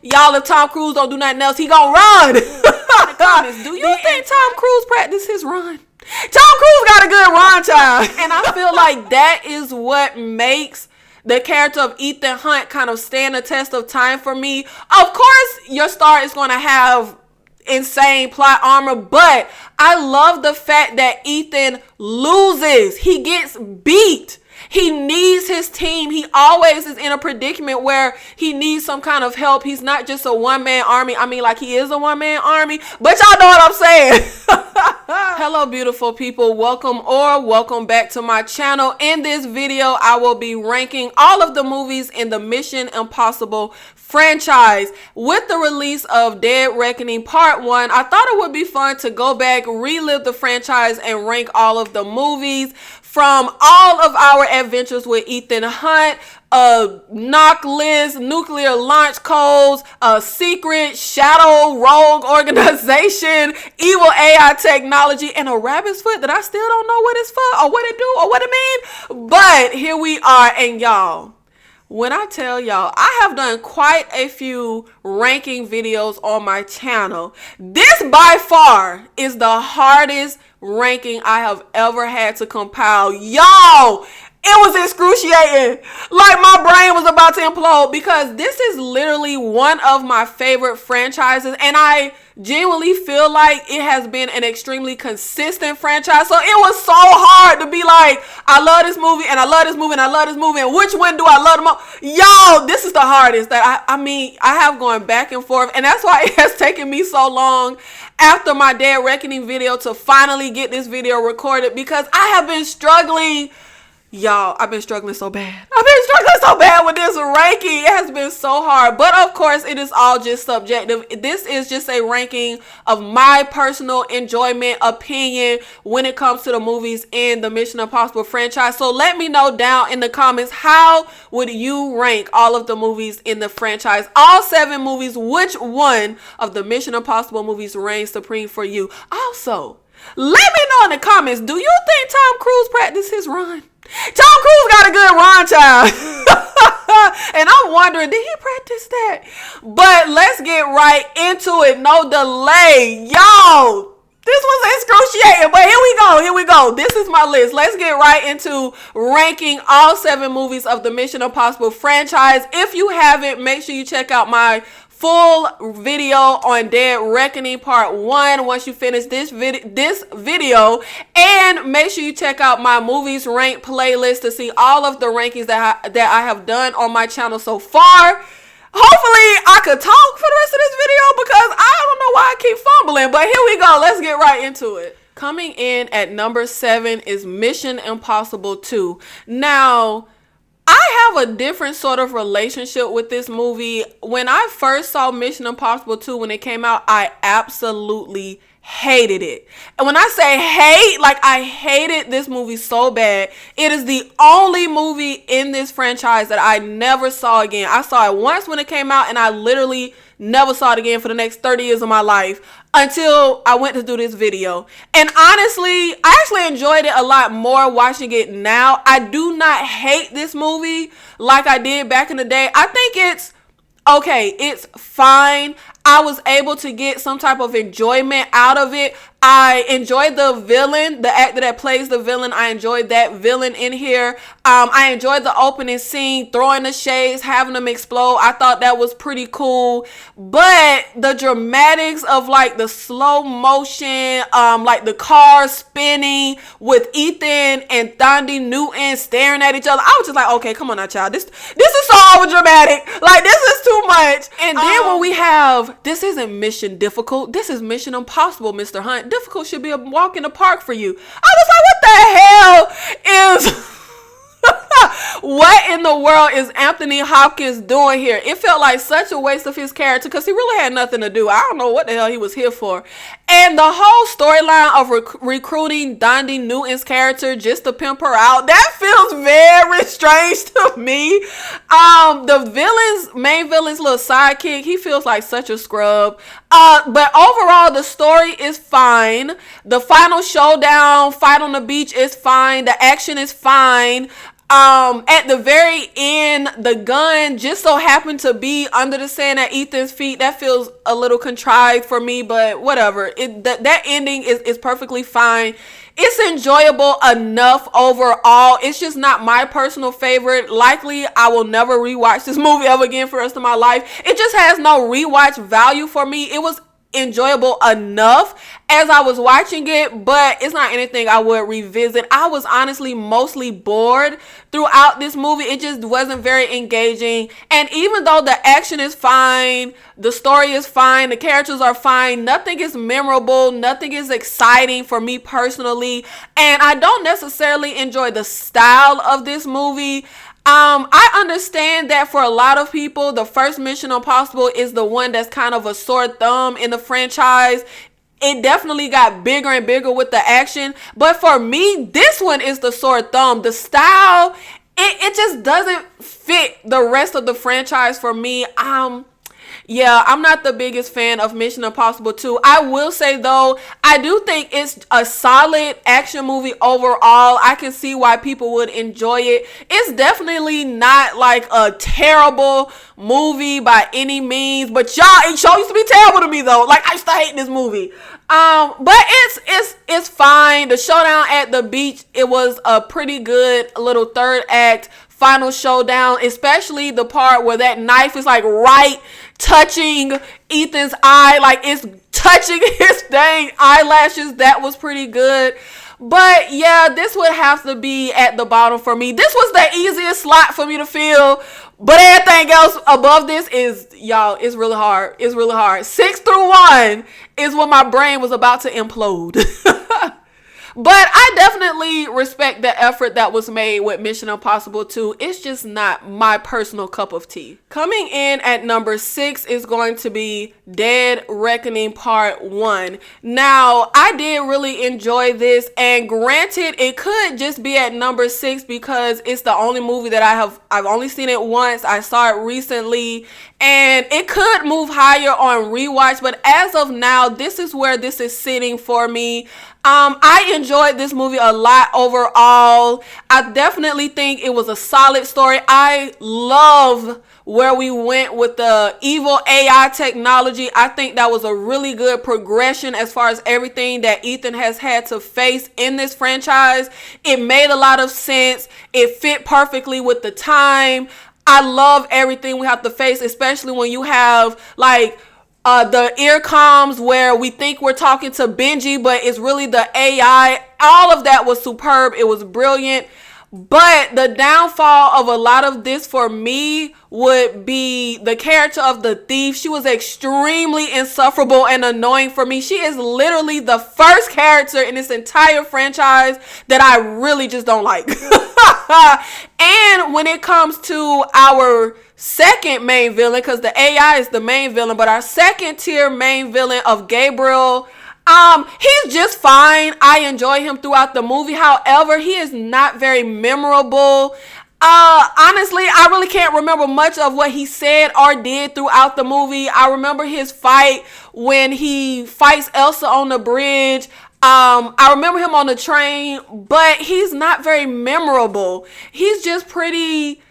Y'all, if Tom Cruise don't do nothing else, he gonna run. Do you think Tom Cruise practiced his run? Tom Cruise got a good run time. And I feel like that is what makes the character of Ethan Hunt kind of stand the test of time for me. Of course, your star is going to have insane plot armor, but I love the fact that Ethan loses. He gets beat. He needs his team. He always is in a predicament where he needs some kind of help. He's not just a one-man army. I mean, like, he is a one-man army, but y'all know what I'm saying. Hello, beautiful people. Welcome back to my channel. In this video, I will be ranking all of the movies in the Mission Impossible franchise. With the release of Dead Reckoning Part 1, I thought it would be fun to go back, relive the franchise, and rank all of the movies from all of our adventures with Ethan Hunt, knock list, nuclear launch codes, secret shadow rogue organization, evil AI technology, and a rabbit's foot that I still don't know what it's for or what it do or what it mean. But here we are, and y'all, when I tell y'all, I have done quite a few ranking videos on my channel. This by far is the hardest ranking I have ever had to compile. Y'all, it was excruciating. Like, my brain was about to implode because this is literally one of my favorite franchises, and I genuinely feel like it has been an extremely consistent franchise. So it was so hard to be like, I love this movie and I love this movie and I love this movie, and which one do I love the most? Y'all, this is the hardest that I mean, I have gone back and forth, and that's why it has taken me so long after my Dead Reckoning video to finally get this video recorded, because I have been struggling. Y'all, I've been struggling so bad. With this ranking. It has been so hard. But of course, it is all just subjective. This is just a ranking of my personal enjoyment, opinion when it comes to the movies in the Mission Impossible franchise. So let me know down in the comments, how would you rank all of the movies in the franchise? All 7 movies, which one of the Mission Impossible movies reigns supreme for you? Also, let me know in the comments, do you think Tom Cruise practiced his run? Tom Cruise got a good run time. And I'm wondering, did he practice that? But let's get right into it. No delay. Y'all, this was excruciating, but here we go. This is my list. Let's get right into ranking all 7 movies of the Mission Impossible franchise. If you haven't, make sure you check out my full video on Dead Reckoning Part 1 once you finish this video, and make sure you check out my movies ranked playlist to see all of the rankings that I have done on my channel so far. Hopefully I could talk for the rest of this video because I don't know why I keep fumbling, but here we go. Let's get right into it. Coming in at number 7 is Mission Impossible 2. Now, I have a different sort of relationship with this movie. When I first saw Mission Impossible 2 when it came out, I absolutely hated it. And when I say hate, like, I hated this movie so bad. It is the only movie in this franchise that I never saw again. I saw it once when it came out, and I literally never saw it again for the next 30 years of my life until I went to do this video. And honestly, I actually enjoyed it a lot more watching it now. I do not hate this movie like I did back in the day. I think it's okay. It's fine. I was able to get some type of enjoyment out of it. I enjoyed the villain, the actor that plays the villain. I enjoyed that villain in here. I enjoyed the opening scene, throwing the shades, having them explode. I thought that was pretty cool. But the dramatics of, like, the slow motion, like the car spinning with Ethan and Thandi Newton staring at each other, I was just like, okay, come on now, child. This is so over dramatic. Like, this is too much. And then when we have, this isn't mission difficult. This is Mission Impossible, Mr. Hunt. Difficult should be a walk in the park for you. I was like, what the hell is what in the world is Anthony Hopkins doing here? It felt like such a waste of his character because he really had nothing to do. I don't know what the hell he was here for. And the whole storyline of recruiting Thandi Newton's character just to pimp her out, that feels very strange to me. The main villain's little sidekick, he feels like such a scrub. But overall, the story is fine. The final showdown, fight on the beach is fine. The action is fine. At the very end, the gun just so happened to be under the sand at Ethan's feet. That feels a little contrived for me, but whatever. That ending is perfectly fine. It's enjoyable enough overall. It's just not my personal favorite. Likely, I will never rewatch this movie ever again for the rest of my life. It just has no rewatch value for me. It was enjoyable enough as I was watching it, but it's not anything I would revisit. I was honestly mostly bored throughout this movie. It just wasn't very engaging. And even though the action is fine, the story is fine, the characters are fine, nothing is memorable, nothing is exciting for me personally. And I don't necessarily enjoy the style of this movie. I understand that for a lot of people, the first Mission Impossible is the one that's kind of a sore thumb in the franchise. It definitely got bigger and bigger with the action. But for me, this one is the sore thumb. The style, it just doesn't fit the rest of the franchise for me. Yeah, I'm not the biggest fan of Mission Impossible 2. I will say, though, I do think it's a solid action movie overall. I can see why people would enjoy it. It's definitely not like a terrible movie by any means. But y'all, it sure used to be terrible to me, though. Like, I used to hate this movie. But it's fine. The showdown at the beach, it was a pretty good little third act final showdown, especially the part where that knife is like right touching Ethan's eye, like it's touching his dang eyelashes. That was pretty good. But yeah, this would have to be at the bottom for me. This was the easiest slot for me to fill, but everything else above this is, y'all, it's really hard. It's really hard. 6 through 1 is when my brain was about to implode. But I definitely respect the effort that was made with Mission Impossible 2. It's just not my personal cup of tea. Coming in at number 6 is going to be Dead Reckoning Part 1. Now, I did really enjoy this, and granted, it could just be at number 6 because it's the only movie that I've only seen it once. I saw it recently, and it could move higher on rewatch, but as of now, this is where this is sitting for me. I enjoyed this movie a lot overall. I definitely think it was a solid story. I love where we went with the evil AI technology. I think that was a really good progression as far as everything that Ethan has had to face in this franchise. It made a lot of sense. It fit perfectly with the time. I love everything we have to face, especially when you have like the ear comms where we think we're talking to Benji, but it's really the AI. All of that was superb. It was brilliant. But the downfall of a lot of this for me would be the character of the thief. She was extremely insufferable and annoying for me. She is literally the first character in this entire franchise that I really just don't like. And when it comes to our second main villain, because the AI is the main villain, but our second tier main villain of Gabriel, he's just fine. I enjoy him throughout the movie. However, he is not very memorable. Honestly, I really can't remember much of what he said or did throughout the movie. I remember his fight when he fights Elsa on the bridge. I remember him on the train, but he's not very memorable. He's just pretty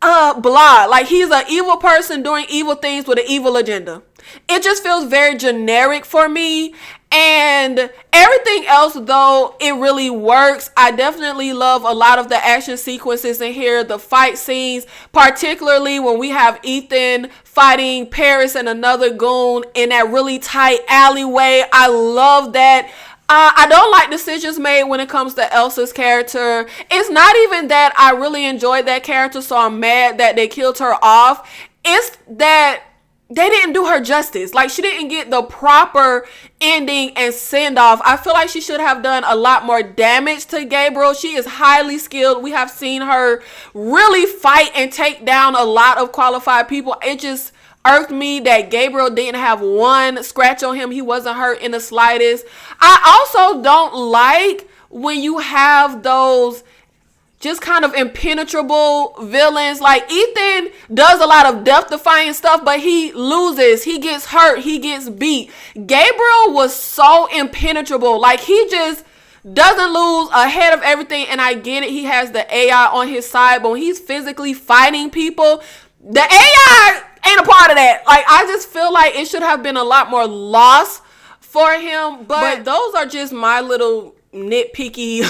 blah. Like, he's an evil person doing evil things with an evil agenda. It just feels very generic for me. And everything else, though, it really works. I definitely love a lot of the action sequences in here, the fight scenes, particularly when we have Ethan fighting Paris and another goon in that really tight alleyway. I love that. I don't like decisions made when it comes to Elsa's character. It's not even that I really enjoyed that character, so I'm mad that they killed her off. It's that they didn't do her justice. Like, she didn't get the proper ending and send off. I feel like she should have done a lot more damage to Gabriel. She is highly skilled. We have seen her really fight and take down a lot of qualified people. It just irked me that Gabriel didn't have one scratch on him. He wasn't hurt in the slightest. I also don't like when you have those just kind of impenetrable villains. Like, Ethan does a lot of death-defying stuff, but he loses. He gets hurt. He gets beat. Gabriel was so impenetrable. Like, he just doesn't lose ahead of everything. And I get it, he has the AI on his side, but when he's physically fighting people, the AI ain't a part of that. Like, I just feel like it should have been a lot more loss for him. But those are just my little nitpicky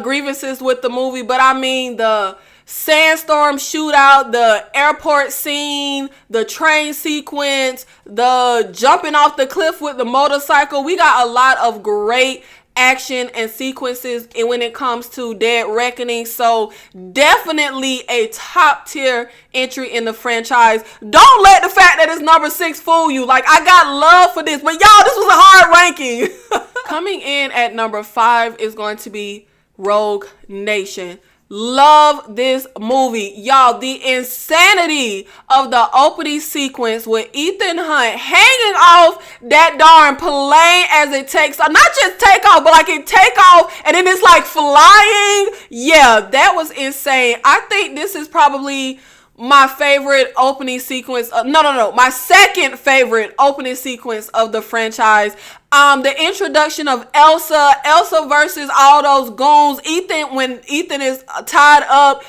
grievances with the movie. But I mean, the sandstorm shootout, the airport scene, the train sequence, the jumping off the cliff with the motorcycle. We got a lot of great action and sequences and when it comes to Dead Reckoning. So definitely a top tier entry in the franchise. Don't let the fact that it's number 6 fool you. Like, I got love for this, but y'all, this was a hard ranking. Coming in at number 5 is going to be Rogue Nation. Love this movie. Y'all, the insanity of the opening sequence with Ethan Hunt hanging off that darn plane as it takes off. Not just take off, but like it take off and then it's like flying. Yeah, that was insane. I think this is probably my favorite opening sequence. My second favorite opening sequence of the franchise. The introduction of Elsa versus all those goons. When Ethan is tied up,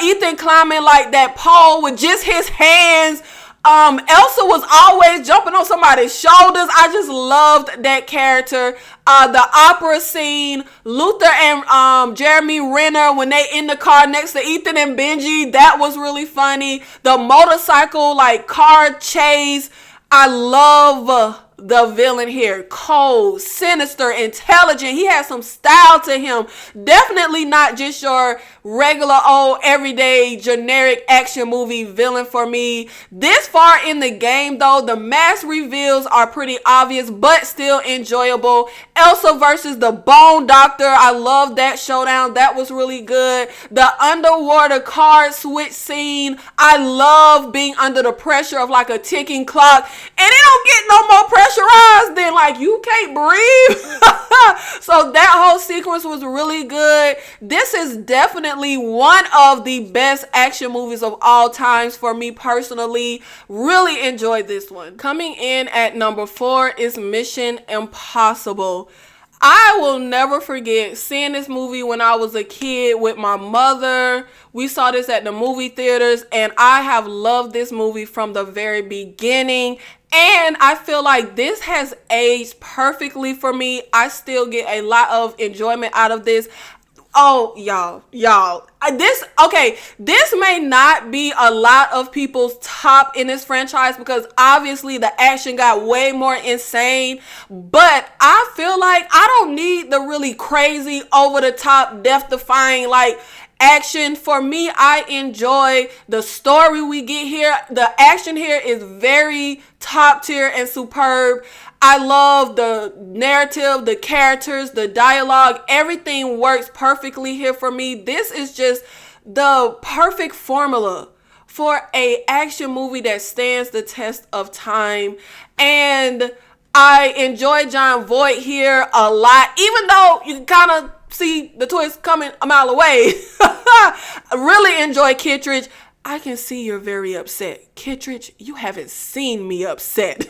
Ethan climbing like that pole with just his hands. Elsa was always jumping on somebody's shoulders. I just loved that character. The opera scene, Luther and Jeremy Renner when they in the car next to Ethan and Benji, that was really funny. The motorcycle like car chase. I love the villain here. Cold, sinister, intelligent. He has some style to him. Definitely not just your regular old everyday generic action movie villain for me. This far in the game though, the mass reveals are pretty obvious but still enjoyable. Elsa versus the Bone Doctor. I love that showdown. That was really good. The underwater card switch scene. I love being under the pressure of like a ticking clock and it don't get no more pressurized than like you can't breathe. So that whole sequence was really good. This is definitely one of the best action movies of all times for me personally. Really enjoyed this one. Coming in at number 4 is Mission Impossible. I will never forget seeing this movie when I was a kid with my mother. We saw this at the movie theaters and I have loved this movie from the very beginning. And I feel like this has aged perfectly for me. I still get a lot of enjoyment out of this. Oh, y'all. This may not be a lot of people's top in this franchise because obviously the action got way more insane. But I feel like I don't need the really crazy, over the top, death defying like action. For me, I enjoy the story we get here. The action here is very top tier and superb. I love the narrative, the characters, the dialogue. Everything works perfectly here for me. This is just the perfect formula for a action movie that stands the test of time. And I enjoy Jon Voight here a lot, even though you can kind of see the twist coming a mile away. I really enjoy Kittredge. I can see you're very upset. Kittredge, you haven't seen me upset.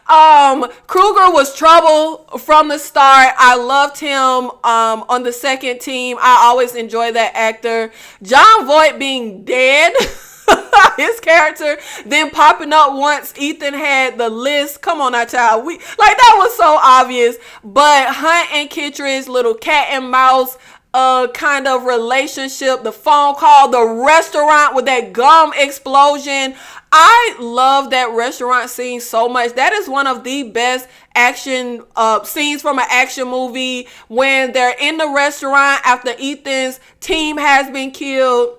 Kruger was trouble from the start. I loved him on the second team. I always enjoy that actor. Jon Voight being dead. His character then popping up once Ethan had the list. Come on now, child. That was so obvious. But Hunt and Kittredge, little cat and mouse kind of relationship, the phone call, the restaurant with that gum explosion. I love that restaurant scene so much. That is one of the best action scenes from an action movie when they're in the restaurant after Ethan's team has been killed.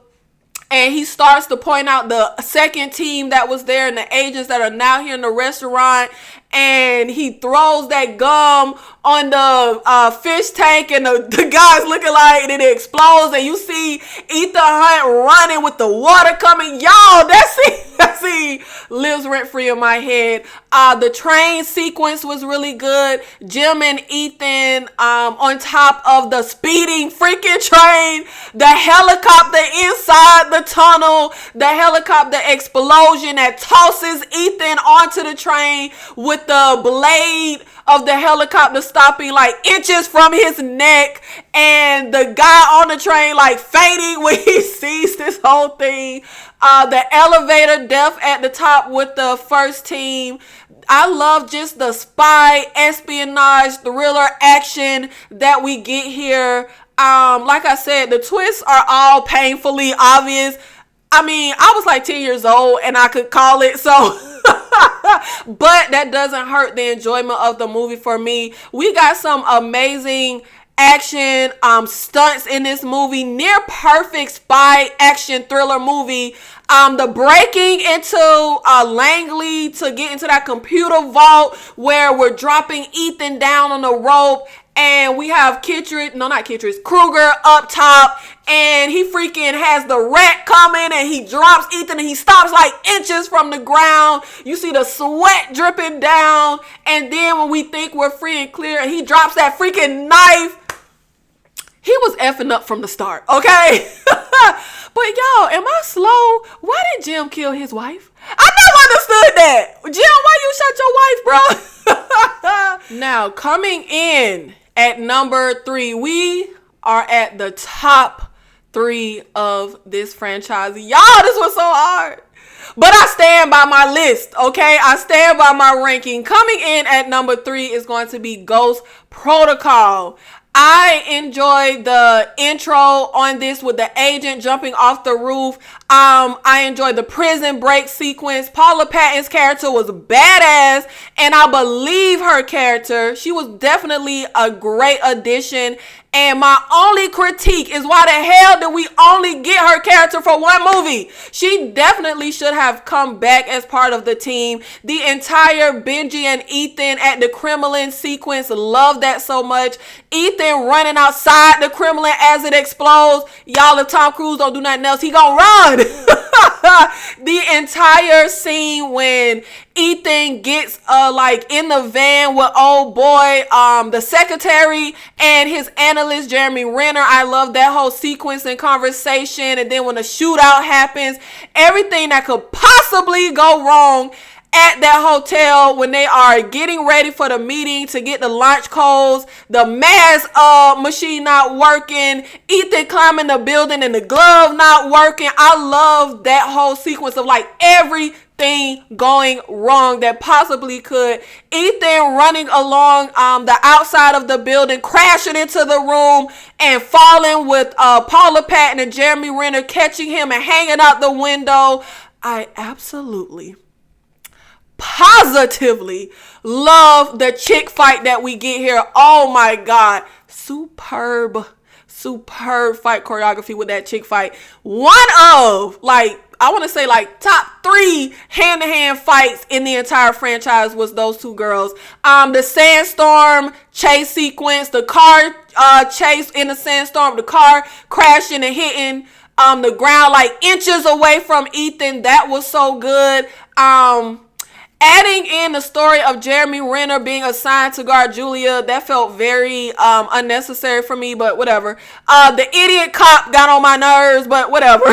And he starts to point out the second team that was there and the agents that are now here in the restaurant. And he throws that gum on the fish tank and the guy's looking like and it explodes. And you see Ethan Hunt running with the water coming. Y'all, that scene lives rent free in my head. The train sequence was really good. Jim and Ethan on top of the speeding freaking train. The helicopter inside the tunnel. The helicopter explosion that tosses Ethan onto the train with with the blade of the helicopter stopping like inches from his neck, and the guy on the train like fainting when he sees this whole thing. The elevator death at the top with the first team. I love just the spy, espionage, thriller action that we get here. Like I said, the twists are all painfully obvious. I mean, I was like 10 years old and I could call it, so but that doesn't hurt the enjoyment of the movie for me. We got some amazing action stunts in this movie, near perfect spy action thriller movie. The breaking into Langley to get into that computer vault where we're dropping Ethan down on the rope, and we have Kruger up top, and he freaking has the rat coming, and he drops Ethan, and he stops like inches from the ground. You see the sweat dripping down, and then when we think we're free and clear, and he drops that freaking knife. He was effing up from the start, okay? But y'all, am I slow? Why did Jim kill his wife? I never understood that. Jim, why you shot your wife, bro? Now, coming in at number 3, we are at the top 3 of this franchise. Y'all, this was so hard. But I stand by my list, okay? I stand by my ranking. Coming in at number 3 is going to be Ghost Protocol. I enjoyed the intro on this with the agent jumping off the roof. I enjoyed the prison break sequence. Paula Patton's character was badass, and I believe her character. She was definitely a great addition. And my only critique is, why the hell did we only get her character for one movie? She definitely should have come back as part of the team. The entire Benji and Ethan at the Kremlin sequence, love that so much. Ethan running outside the Kremlin as it explodes. Y'all, if Tom Cruise don't do nothing else, he gonna run. The entire scene when Ethan gets like in the van with old boy, the secretary, and his analyst Jeremy Renner. I love that whole sequence and conversation. And then when the shootout happens, everything that could possibly go wrong at that hotel when they are getting ready for the meeting to get the launch codes, the mask machine not working, Ethan climbing the building and the glove not working. I love that whole sequence of like everything going wrong that possibly could. Ethan running along the outside of the building, crashing into the room and falling with Paula Patton and Jeremy Renner catching him and hanging out the window. I absolutely positively love the chick fight that we get here. Oh my god, superb fight choreography with that chick fight. One of, like, I want to say like top 3 hand-to-hand fights in the entire franchise was those two girls. The sandstorm chase sequence, the car chase in the sandstorm, the car crashing and hitting the ground like inches away from Ethan. That was so good. Adding in the story of Jeremy Renner being assigned to guard Julia, that felt very unnecessary for me, but whatever. The idiot cop got on my nerves, but whatever.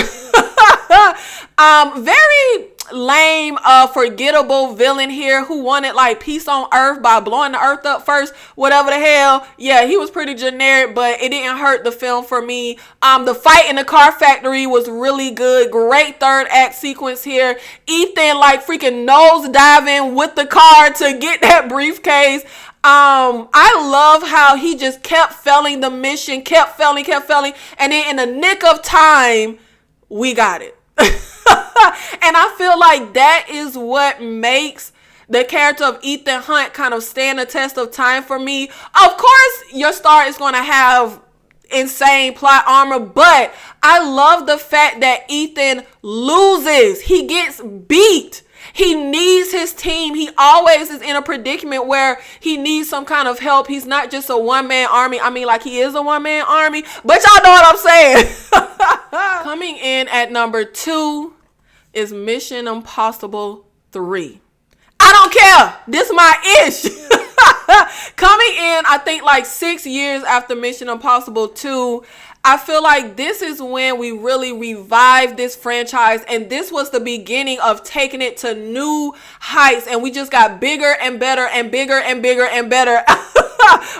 Very lame, forgettable villain here who wanted like peace on Earth by blowing the Earth up first, whatever the hell. Yeah, he was pretty generic, but it didn't hurt the film for me. The fight in the car factory was really good. Great third act sequence here. Ethan like freaking nose diving with the car to get that briefcase. I love how he just kept failing the mission, kept failing, and then in the nick of time, we got it. And I feel like that is what makes the character of Ethan Hunt kind of stand the test of time for me. Of course, your star is going to have insane plot armor, but I love the fact that Ethan loses. He gets beat. He needs his team. He always is in a predicament where he needs some kind of help. He's not just a one-man army. I mean, like, he is a one-man army, but y'all know what I'm saying. Coming in at number 2 is Mission Impossible 3. I don't care. This is my ish. Coming in, I think like 6 years after Mission Impossible 2, I feel like this is when we really revived this franchise, and this was the beginning of taking it to new heights, and we just got bigger and better and bigger and bigger and better.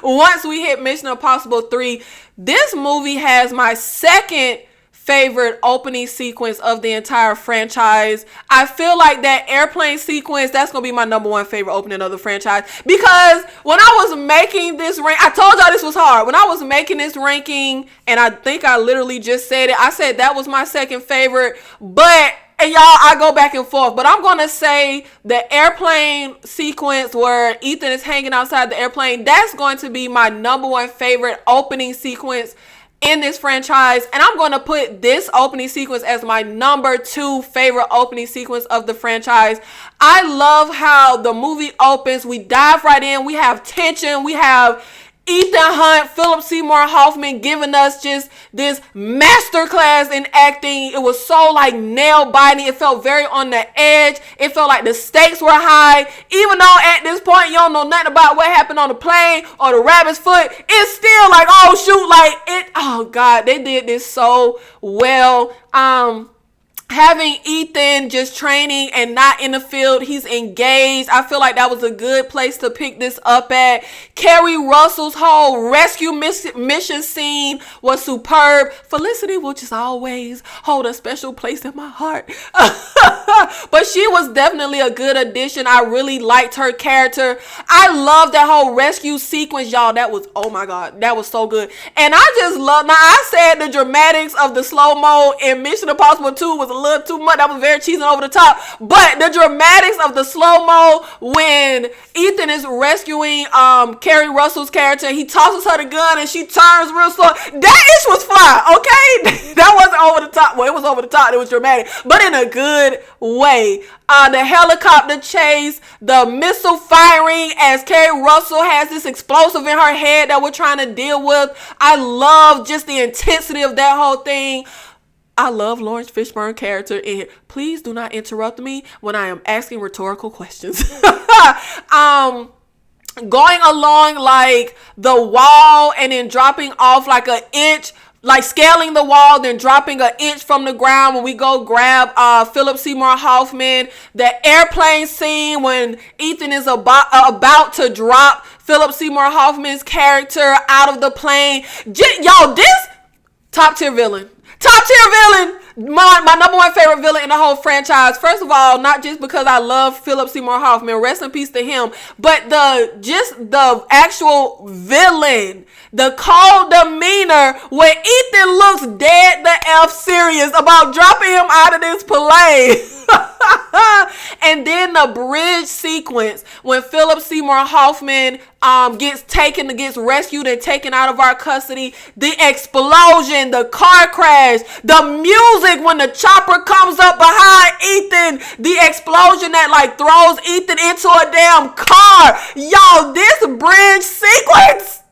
Once we hit Mission Impossible 3, this movie has my second favorite opening sequence of the entire franchise. I feel like that airplane sequence, that's gonna be my number one favorite opening of the franchise, because when I was making this rank, I told y'all this was hard. When I was making this ranking, and I think I literally just said it, I said that was my second favorite, but and y'all, I go back and forth, but I'm going to say the airplane sequence where Ethan is hanging outside the airplane, that's going to be my number one favorite opening sequence in this franchise. And I'm going to put this opening sequence as my number 2 favorite opening sequence of the franchise. I love how the movie opens. We dive right in. We have tension. We have Ethan Hunt, Philip Seymour Hoffman giving us just this masterclass in acting. It was so like nail biting. It felt very on the edge. It felt like the stakes were high. Even though at this point you don't know nothing about what happened on the plane or the rabbit's foot, it's still like, oh shoot, like it, oh God, they did this so well. Having Ethan just training and not in the field, he's engaged. I feel like that was a good place to pick this up at. Kerry Russell's whole rescue mission scene was superb. Felicity will just always hold a special place in my heart. But she was definitely a good addition. I really liked her character. I love that whole rescue sequence, y'all. That was, oh my God, that was so good. And I just love, now I said the dramatics of the slow-mo in Mission Impossible 2 was a little too much. That was very cheesy over the top. But the dramatics of the slow-mo when Ethan is rescuing Kerry Russell's character, he tosses her the gun and she turns real slow. That ish was fly, okay? That wasn't over the top. Well, it was over the top. It was dramatic, but in a good way. The helicopter chase, the missile firing as Kerry Russell has this explosive in her head that we're trying to deal with. I love just the intensity of that whole thing. I love Lawrence Fishburne's character in here. Please do not interrupt me when I am asking rhetorical questions. Going along like the wall and then dropping off like an inch, like scaling the wall, then dropping an inch from the ground when we go grab Philip Seymour Hoffman. The airplane scene when Ethan is about to drop Philip Seymour Hoffman's character out of the plane. Y'all, this top tier villain. Top tier villain. My number one favorite villain in the whole franchise. First of all, not just because I love Philip Seymour Hoffman, rest in peace to him, but the actual villain, the cold demeanor when Ethan looks dead the F serious about dropping him out of this plane. And then the bridge sequence when Philip Seymour Hoffman gets rescued and taken out of our custody. The explosion, the car crash, the music when the chopper comes up behind Ethan, the explosion that like throws Ethan into a damn car. Yo, this bridge sequence.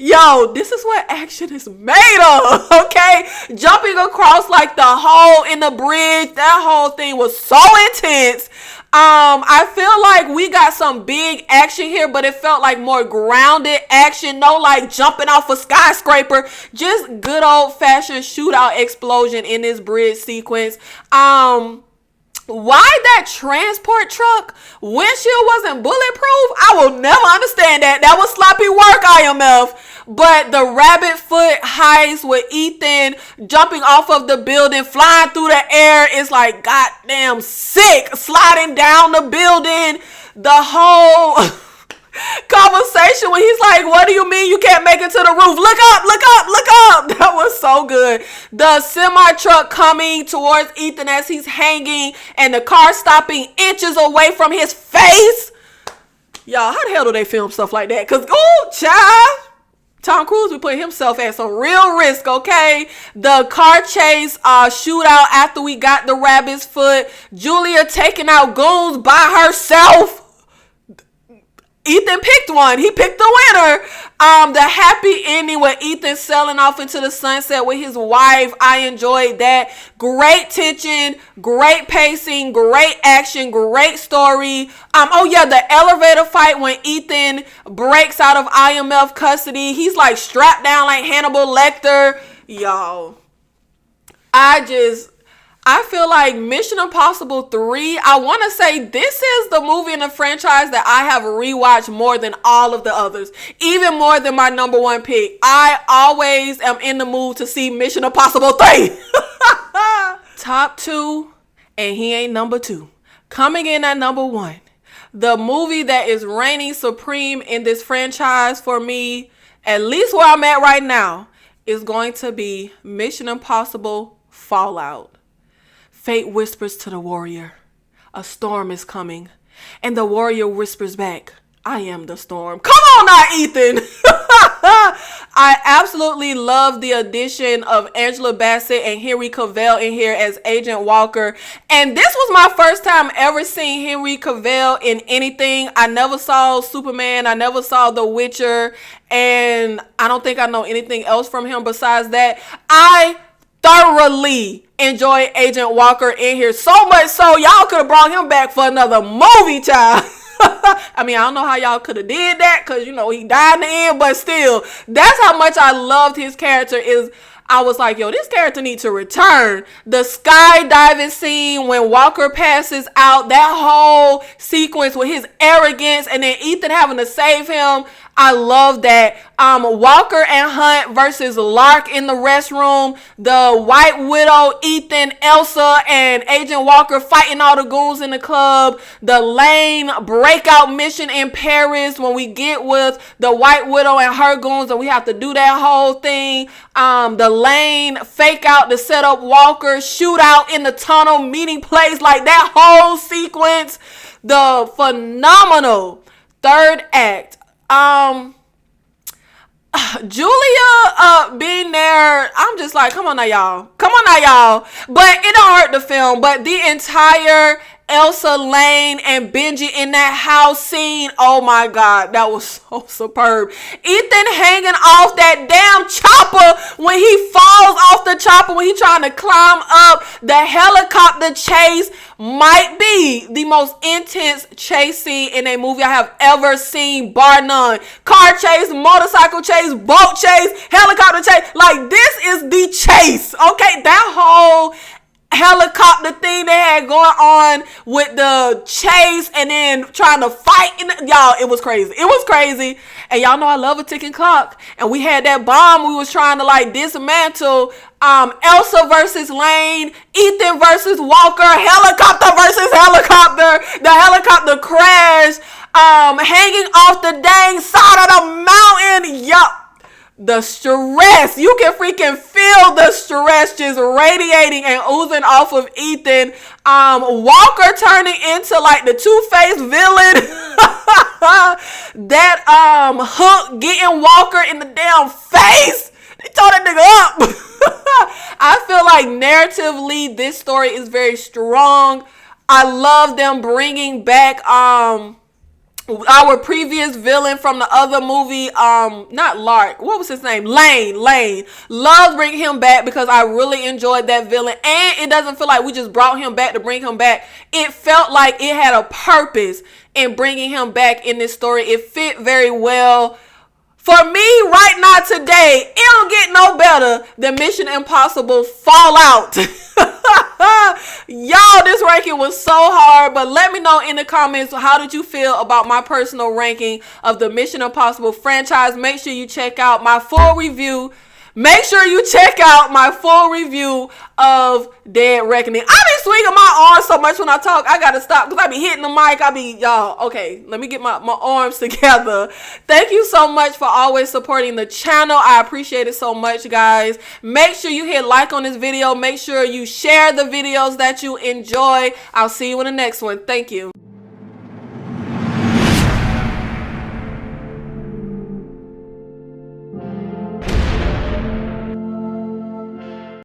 Yo, this is what action is made of, okay? Jumping across like the hole in the bridge, that whole thing was so intense. I feel like we got some big action here, but it felt like more grounded action. No like jumping off a skyscraper, just good old fashioned shootout explosion in this bridge sequence. Why that transport truck windshield wasn't bulletproof, I will never understand that. That was sloppy work, IMF. But the rabbit foot heist with Ethan jumping off of the building, flying through the air is like goddamn sick. Sliding down the building, the whole conversation when he's like, what do you mean you can't make it to the roof? Look up, look up, look up. That was so good. The semi truck coming towards Ethan as he's hanging and the car stopping inches away from his face. Y'all, how the hell do they film stuff like that? Because, ooh, child, Tom Cruise would put himself at some real risk, okay? The car chase shootout after we got the rabbit's foot. Julia taking out goons by herself. Ethan picked one. He picked the winner. The happy ending with Ethan sailing off into the sunset with his wife. I enjoyed that. Great tension, great pacing, great action, great story. Oh yeah, the elevator fight when Ethan breaks out of IMF custody. He's like strapped down like Hannibal Lecter. Y'all, I feel like Mission Impossible 3, I want to say this is the movie in the franchise that I have rewatched more than all of the others. Even more than my number one pick. I always am in the mood to see Mission Impossible 3. Top 2, and he ain't number 2. Coming in at number 1. The movie that is reigning supreme in this franchise for me, at least where I'm at right now, is going to be Mission Impossible Fallout. Fate whispers to the warrior, a storm is coming. And the warrior whispers back, I am the storm. Come on now, Ethan. I absolutely love the addition of Angela Bassett and Henry Cavill in here as Agent Walker. And this was my first time ever seeing Henry Cavill in anything. I never saw Superman. I never saw The Witcher. And I don't think I know anything else from him besides that. I thoroughly enjoy Agent Walker in here, so much so y'all could have brought him back for another movie, child. I mean, I don't know how y'all could have did that, because you know he died in the end, but still, that's how much I loved his character. I was like, yo, this character needs to return. The skydiving scene when Walker passes out, that whole sequence with his arrogance and then Ethan having to save him, I love that. Walker and Hunt versus Lark in the restroom. The White Widow, Ethan, Elsa, and Agent Walker fighting all the goons in the club. The Lane breakout mission in Paris when we get with the White Widow and her goons and we have to do that whole thing. The Lane fake out to set up Walker, shootout in the tunnel, meeting place, like that whole sequence. The phenomenal third act. Julia being there, I'm just like, come on now, y'all. Come on now, y'all. But it don't hurt the film. But the entire Elsa, Lane, and Benji in that house scene, oh my God, that was so superb. Ethan hanging off that damn chopper when he falls off the chopper, when he trying to climb up. The helicopter chase might be the most intense chase scene in a movie I have ever seen, bar none. Car chase, motorcycle chase, boat chase, helicopter chase. Like, this is the chase, okay? That whole helicopter thing they had going on with the chase and then trying to fight. Y'all, it was crazy. It was crazy. And y'all know I love a ticking clock. And we had that bomb we was trying to like dismantle. Elsa versus Lane, Ethan versus Walker, helicopter versus helicopter. The helicopter crash, hanging off the dang side of the mountain. Yup. The stress, you can freaking feel the stress just radiating and oozing off of Ethan. Walker turning into like the Two-Faced villain. That Hook getting Walker in the damn face. They tore that nigga up. I feel like narratively this story is very strong. I love them bringing back our previous villain from the other movie, not Lark, what was his name? Lane. Love bringing him back because I really enjoyed that villain. And it doesn't feel like we just brought him back to bring him back. It felt like it had a purpose in bringing him back in this story. It fit very well. For me, right now, today, it don't get no better than Mission Impossible Fallout. Y'all, this ranking was so hard, but let me know in the comments, how did you feel about my personal ranking of the Mission Impossible franchise? Make sure you check out my full review. Make sure you check out my full review of Dead Reckoning. I be swinging my arms so much when I talk. I gotta stop because I be hitting the mic. Y'all, okay, let me get my arms together. Thank you so much for always supporting the channel. I appreciate it so much, guys. Make sure you hit like on this video. Make sure you share the videos that you enjoy. I'll see you in the next one. Thank you.